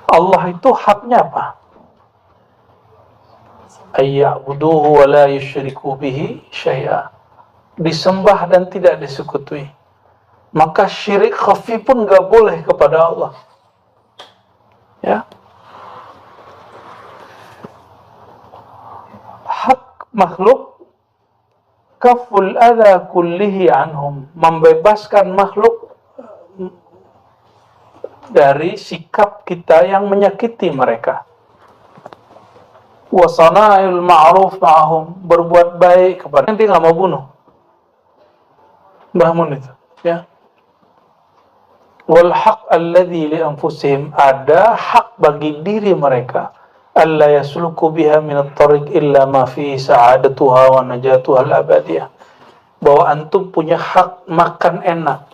Allah itu haknya apa? Ayya'buduhu wa la yusyriku bihi syai'a. Disembah dan tidak disekutuhi. Maka syirik khafi pun gak boleh kepada Allah. Ya. Hak makhluk kaful adha kullihi anhum, membebaskan makhluk dari sikap kita yang menyakiti mereka. Wa sana'il ma'ruf ma'ahum, berbuat baik kepada yang dia gak mau bunuh. Bahmun itu, ya. Wal haq alladhi li anfusihim, ada hak bagi diri mereka. Alla yasluku biha min at-tariq illa ma fi sa'adatuha wa najatuha al-abadiyah. Bahwa antum punya hak makan enak.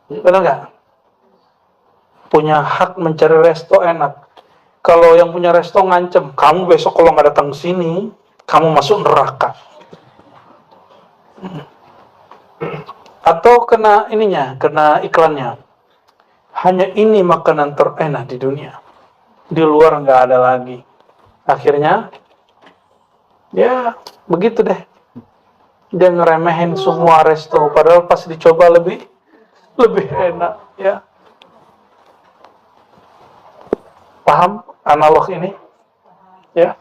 Benar enggak? Punya hak mencari resto enak. Kalau yang punya resto ngancem, kamu besok kalau nggak datang ke sini, kamu masuk neraka. Atau kena ininya, kena iklannya. Hanya ini makanan terenak di dunia. Di luar nggak ada lagi. Akhirnya, ya begitu deh. Dia ngeremehin semua resto, padahal pas dicoba lebih enak, ya. Paham analog ini? Ya.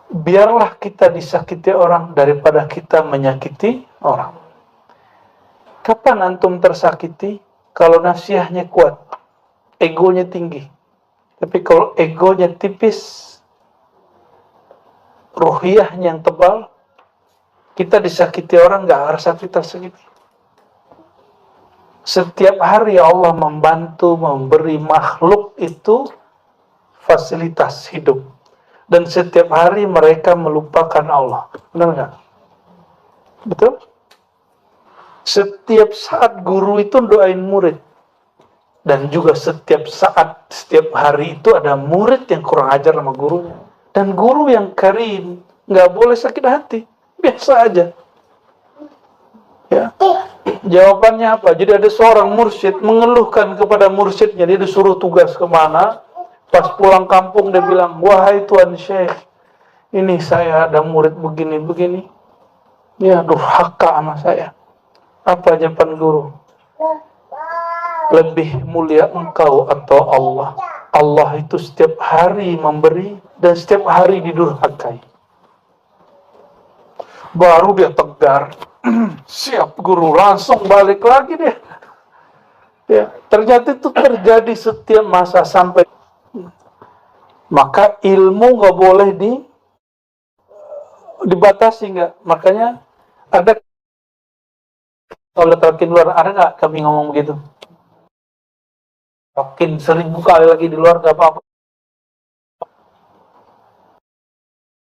Biarlah kita disakiti orang daripada kita menyakiti orang. Kapan antum tersakiti? Kalau nafsiyahnya kuat, egonya tinggi. Tapi kalau egonya tipis, ruhiyahnya yang tebal, kita disakiti orang gak rasa kita tersakiti. Setiap hari Allah membantu, memberi makhluk itu fasilitas hidup. Dan setiap hari mereka melupakan Allah. Benar gak? Betul? Setiap saat guru itu doain murid. Dan juga setiap saat, setiap hari itu ada murid yang kurang ajar sama gurunya. Dan guru yang karim, nggak boleh sakit hati. Biasa aja. Ya. Jawabannya apa? Jadi ada seorang mursyid mengeluhkan kepada mursyidnya, dia disuruh tugas kemana. Pas pulang kampung dia bilang, wahai tuan syekh, ini saya ada murid begini-begini, dia durhaka sama saya. Apa jawaban guru? Lebih mulia engkau atau Allah? Allah itu setiap hari memberi dan setiap hari didurhakai. Baru dia tegar. Siap guru, langsung balik lagi dia. Ya, ternyata itu terjadi setiap masa sampai. Maka ilmu nggak boleh dibatasi, nggak. Makanya ada, kalau talqin luar ada nggak kami ngomong begitu? Talqin 1000 kali lagi di luar nggak apa-apa.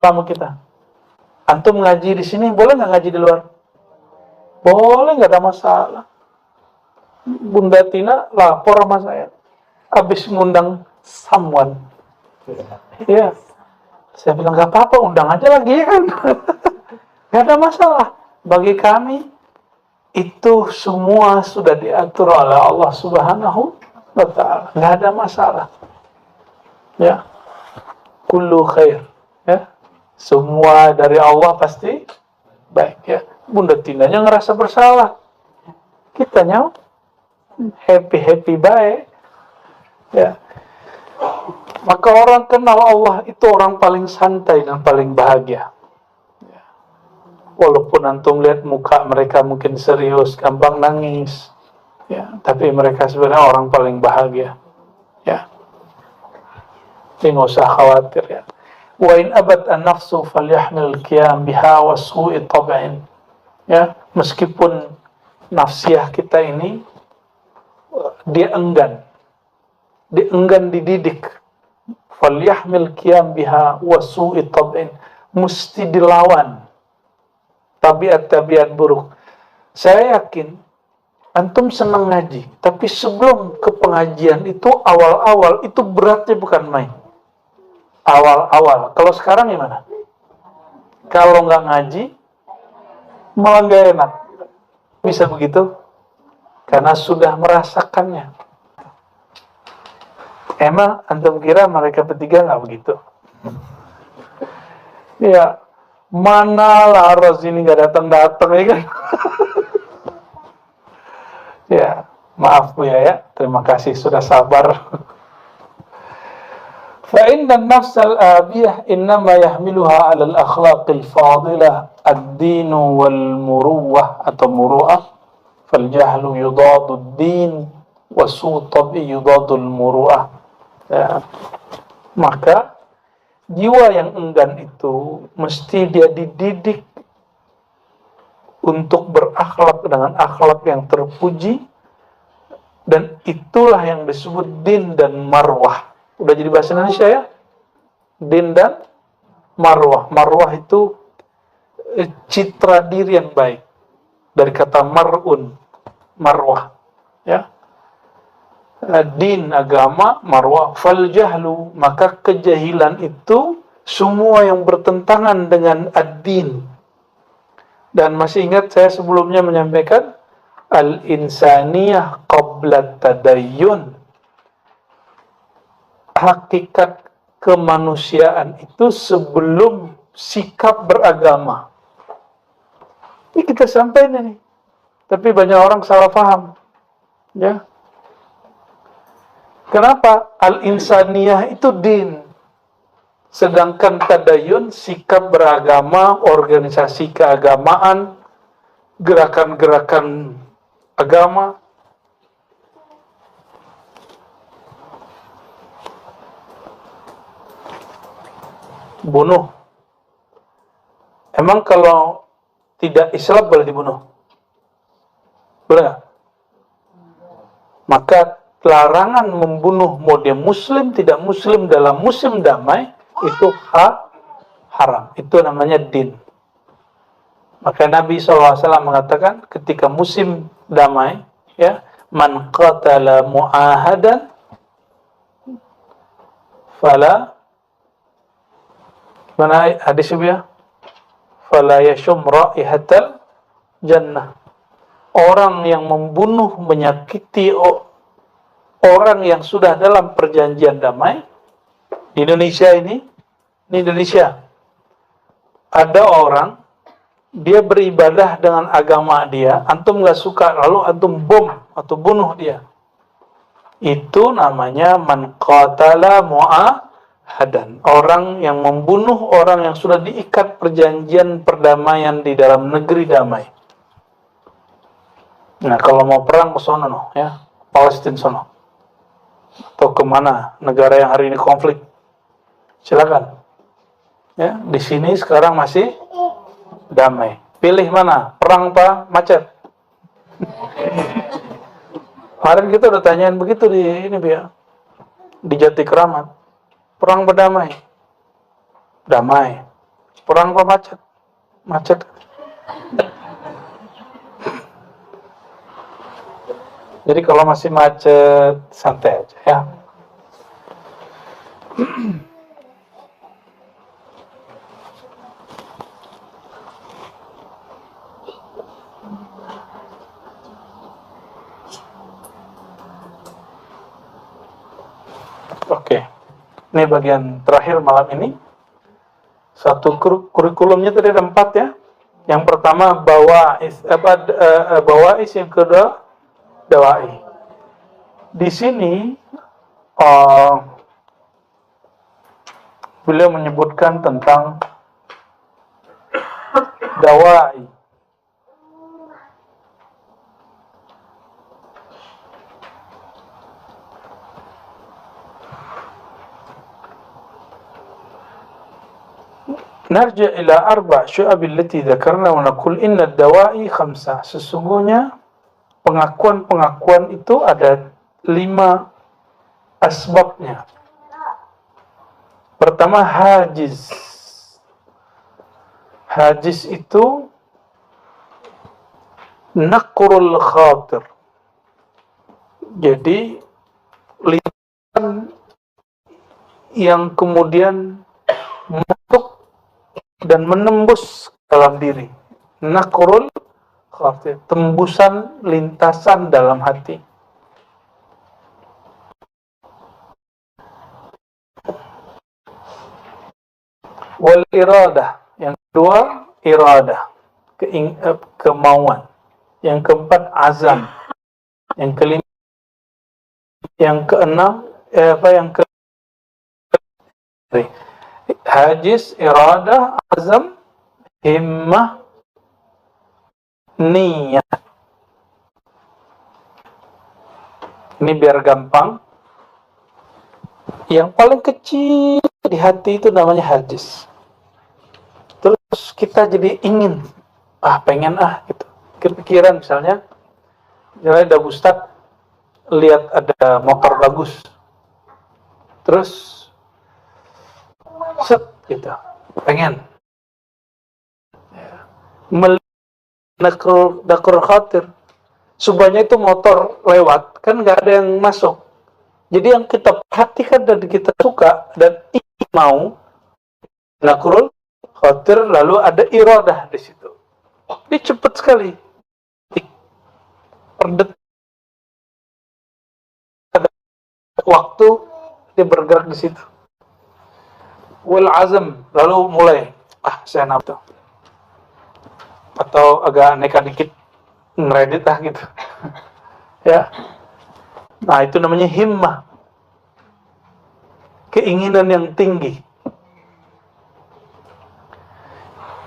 Kamu kita, antum ngaji di sini boleh nggak ngaji di luar? Boleh, nggak ada masalah. Bunda Tina lapor sama saya, habis ngundang someone. Iya, saya bilang nggak apa-apa, undang aja lagi ya kan. Nggak ada masalah. Bagi kami itu semua sudah diatur oleh Allah Subhanahu wa Ta'ala. Nggak ada masalah. Ya, kullu khair. Ya, semua dari Allah pasti baik. Ya, Bunda Tinanya ngerasa bersalah, kitanya happy baik. Ya. Maka orang kenal Allah itu orang paling santai dan paling bahagia. Ya. Walaupun antum lihat muka mereka mungkin serius, gampang nangis, ya, tapi mereka sebenarnya orang paling bahagia. Ya. Jadi nggak usah khawatir ya. Wa in abad an-nafsu falyahmil qiyam biha wa su'i tab'in. Ya, meskipun nafsiyah kita ini dia enggan dididik, falyahmil qiyam biha wa su'i tab'in, mesti dilawan tabiat-tabiat buruk. Saya yakin antum senang ngaji, tapi sebelum ke pengajian itu awal-awal itu beratnya bukan main. Awal-awal. Kalau sekarang gimana? Kalau nggak ngaji malah nggak enak. Bisa begitu? Karena sudah merasakannya. Emang antum kira mereka bertiga nggak begitu? Ya, mana Laras ini nggak datang-datang ya kan? Ya, maaf Bu ya. Terima kasih sudah sabar. فإن النفس الآبية إنما يحملها على الأخلاق الفاضلة الدين والمروة atau muru'ah فالجهل يضاد الدين وسوء الطبع يضاد المروءة. Ya. Maka jiwa yang enggan itu mesti dia dididik untuk berakhlak dengan akhlak yang terpuji, dan itulah yang disebut din dan marwah. Udah jadi bahasa Indonesia ya? Din dan marwah. Marwah itu citra diri yang baik. Dari kata mar'un, marwah. Ya. Din agama, marwah. Fal jahlu, maka kejahilan itu semua yang bertentangan dengan ad-din. Dan masih ingat saya sebelumnya menyampaikan al-insaniyah qabla tadayyun. Hakikat kemanusiaan itu sebelum sikap beragama. Ini kita sampaikan ini. Tapi banyak orang salah paham. Ya. Kenapa? Al-insaniyah itu din. Sedangkan tadayun, sikap beragama, organisasi keagamaan, gerakan-gerakan agama. Bunuh. Emang kalau tidak Islam boleh dibunuh? Boleh nggak? Maka larangan membunuh mau dia muslim, tidak muslim dalam musim damai itu haram. Itu namanya din. Maka Nabi SAW mengatakan ketika musim damai, ya, man qatala mu'ahadan fala, mana hadis itu ya? Fala yashum raihatal jannah. orang yang membunuh, menyakiti orang yang sudah dalam perjanjian damai. Di Indonesia ini Indonesia, ada orang, dia beribadah dengan agama dia, antum nggak suka, lalu antum bom atau bunuh dia. Itu namanya man qatala mu'ahadan. Orang yang membunuh orang yang sudah diikat perjanjian perdamaian di dalam negeri damai. Nah, kalau mau perang ke sono, no, ya, Palestina sono. Atau kemana negara yang hari ini konflik. Silakan. Ya, di sini sekarang masih damai. Pilih mana? Perang apa? Macet. Kemarin kita udah tanyain begitu di ini ya. Di Jati Keramat. Perang berdamai. Damai. Perang apa macet? Macet. Jadi kalau masih macet, santai aja ya. Oke, ini bagian terakhir malam ini. Satu kurikulumnya tadi ada 4 ya. Yang pertama bawais, yang kedua dawai. Di sini beliau menyebutkan tentang dawai. Narja ila arba' syu'abil lati dzakarna wa naqul inna ad-dawa'i khamsah. Sesungguhnya pengakuan itu ada 5 asbabnya. Pertama, hajiz. Hajiz itu naqrul khatir. Jadi lintasan yang kemudian masuk dan menembus dalam diri. Naqrul khatir, tembusan, lintasan dalam hati. Wal iradah, yang kedua iradah, kemauan. Yang keempat azam. Yang kelima, yang keenam hajiz, iradah, azam, himmah, niyat. Ini biar gampang. Yang paling kecil di hati itu namanya hajiz. Terus kita jadi ingin, pengen gitu. Kepikiran misalnya ada ustaz lihat ada motor bagus. Terus set gitu, pengen. Naqrul khatir. Subahnya itu motor lewat, kan nggak ada yang masuk. Jadi yang kita perhatikan dan kita suka dan ingin mau, naqrul khatir, lalu ada iradah di situ. Ini cepat sekali. Per detik ada waktu dia bergerak di situ. Wal azam, lalu mulai, saya nafsu. Atau agak nekat dikit ngeredit gitu. Ya. Nah, itu namanya himmah. Keinginan yang tinggi.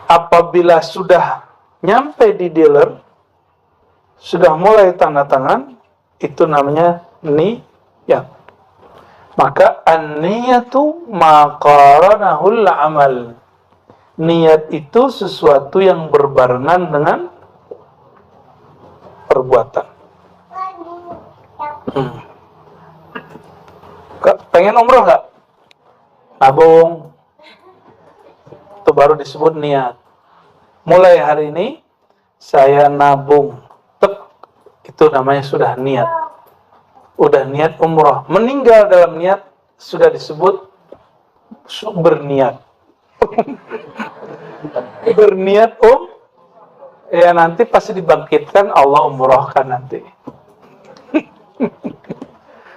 Apabila sudah nyampe di dealer, sudah mulai tanda tangan, itu namanya niyat. Maka an-niyatu ma qaranahul amal. Niat itu sesuatu yang berbarengan dengan perbuatan. Pengen umroh nggak? Nabung. Itu baru disebut niat. Mulai hari ini saya nabung. Itu namanya sudah niat. Udah niat umroh. Meninggal dalam niat sudah disebut berniat. Berniat Ya nanti pasti dibangkitkan, Allah umrohkan nanti.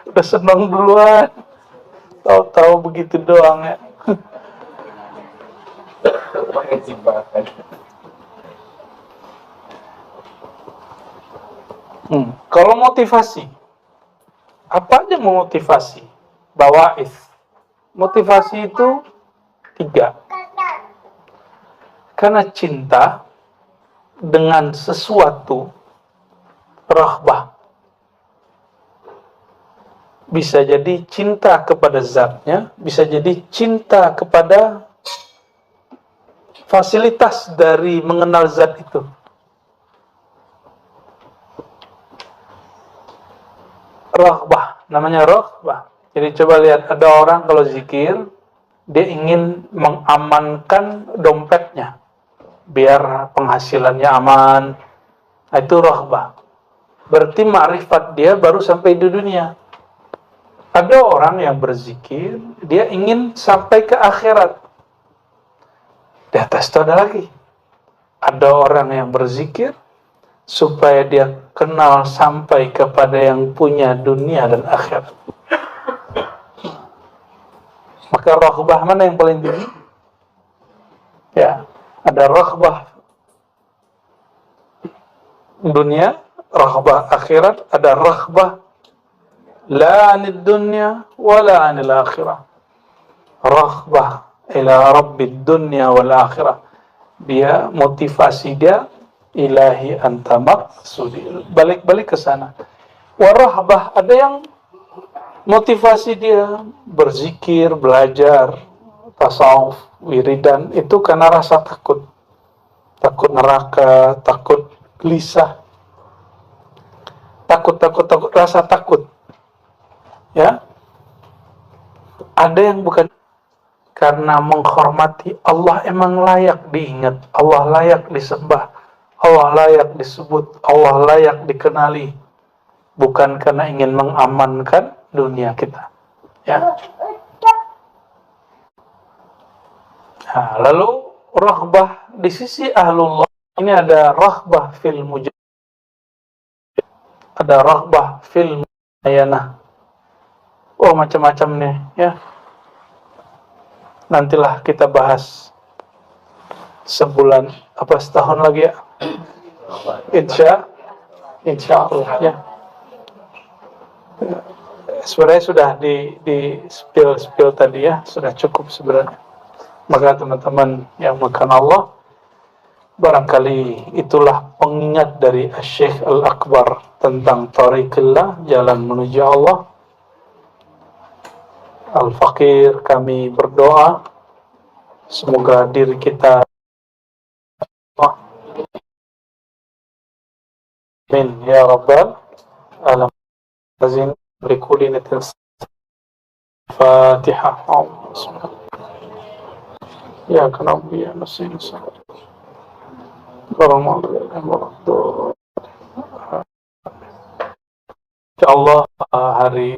Udah seneng duluan. Tahu-tahu begitu doang ya. Pakai jebakan. Kalau motivasi, apa aja memotivasi? Bawa'is. Motivasi itu 3. Karena cinta dengan sesuatu, rahbah. Bisa jadi cinta kepada zatnya, bisa jadi cinta kepada fasilitas dari mengenal zat itu. Rahbah, namanya rahbah. Jadi coba lihat, ada orang kalau zikir, dia ingin mengamankan dompetnya, biar penghasilannya aman. Itu rahbah. Berarti ma'rifat dia baru sampai di dunia. Ada orang yang berzikir, dia ingin sampai ke akhirat. Di atas itu ada lagi. Ada orang yang berzikir supaya dia kenal sampai kepada yang punya dunia dan akhirat. Maka raghbah mana yang paling tinggi? Ya, ada raghbah dunia, raghbah akhirat, ada raghbah la anid dunya wala anil akhirah. Raghbah ila rabbid dunya wal akhirah. Dia motivasi dia ilahi anta maqsudi, balik-balik ke sana. Warahbah, ada yang motivasi dia berzikir, belajar tasawuf, wiridan, itu karena rasa takut. Takut neraka, takut gelisah. Takut, rasa takut. Ya. Ada yang bukan, karena menghormati Allah, emang layak diingat, Allah layak disembah, Allah layak disebut, Allah layak dikenali, bukan karena ingin mengamankan dunia kita. Ya. Nah, lalu raghbah di sisi ahlullah ini ada raghbah fil mujahid, ada raghbah fil muayanah. Oh, macam-macam nih ya. Nantilah kita bahas sebulan apa setahun lagi ya. Insya Allah ya. Sebenarnya sudah di spill tadi ya, sudah cukup sebenarnya. Maka teman-teman yang makan Allah, barangkali itulah pengingat dari Syekh Al-Akbar tentang tariqillah, jalan menuju Allah. Al-Fakir, kami berdoa semoga diri kita, amin ya rabbal alamin. Berikuli natin Fatihah. Ya kanabi ya nasiin salat. Insyaallah hari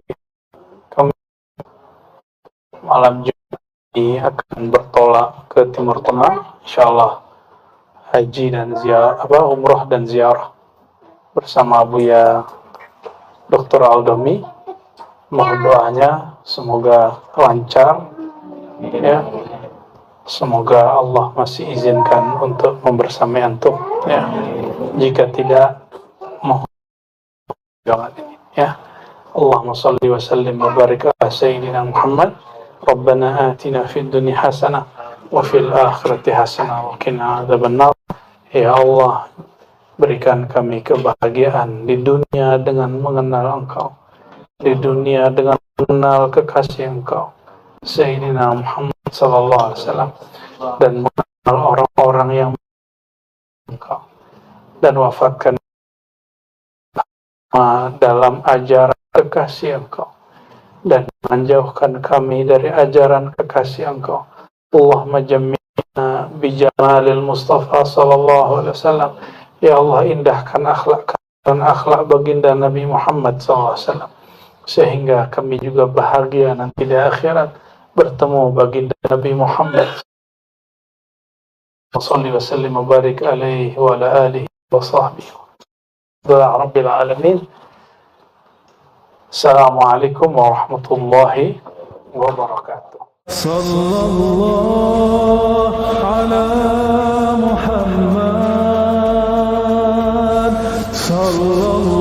kami malam Jumat ini akan bertolak ke Timur Tengah, insyaallah haji dan ziarah, umrah dan ziarah bersama Buya Dr. Aldomi. Mohon doanya semoga lancar ya. Semoga Allah masih izinkan untuk membersamai antum ya. Jika tidak, mohon jangan ini ya. Allahumma salli wa sallim wa barik ala sayyidina Muhammad. Rabbana atina fid dunya hasanah wa fil akhirati hasanah wa qina adzabannar. Ya Allah, berikan kami kebahagiaan di dunia dengan mengenal Engkau, di dunia dengan mengenal kekasih Engkau Sayyidina Muhammad sallallahu alaihi wasallam, dan mengenal orang-orang yang Engkau, dan wafatkan dalam ajaran kekasih Engkau, dan menjauhkan kami dari ajaran kekasih Engkau. Allahumma jammina bijamalil Mustafa sallallahu alaihi wasallam. Ya Allah, indahkan akhlak dan akhlak baginda Nabi Muhammad SAW, sehingga kami juga bahagia nanti di akhirat bertemu baginda Nabi Muhammad. Sallallahu alaihi wasallam, barik alaihi wa ala alihi وصحبه rabbil alamin. Assalamualaikum warahmatullahi wabarakatuh. صلى الله على محمد صلى الله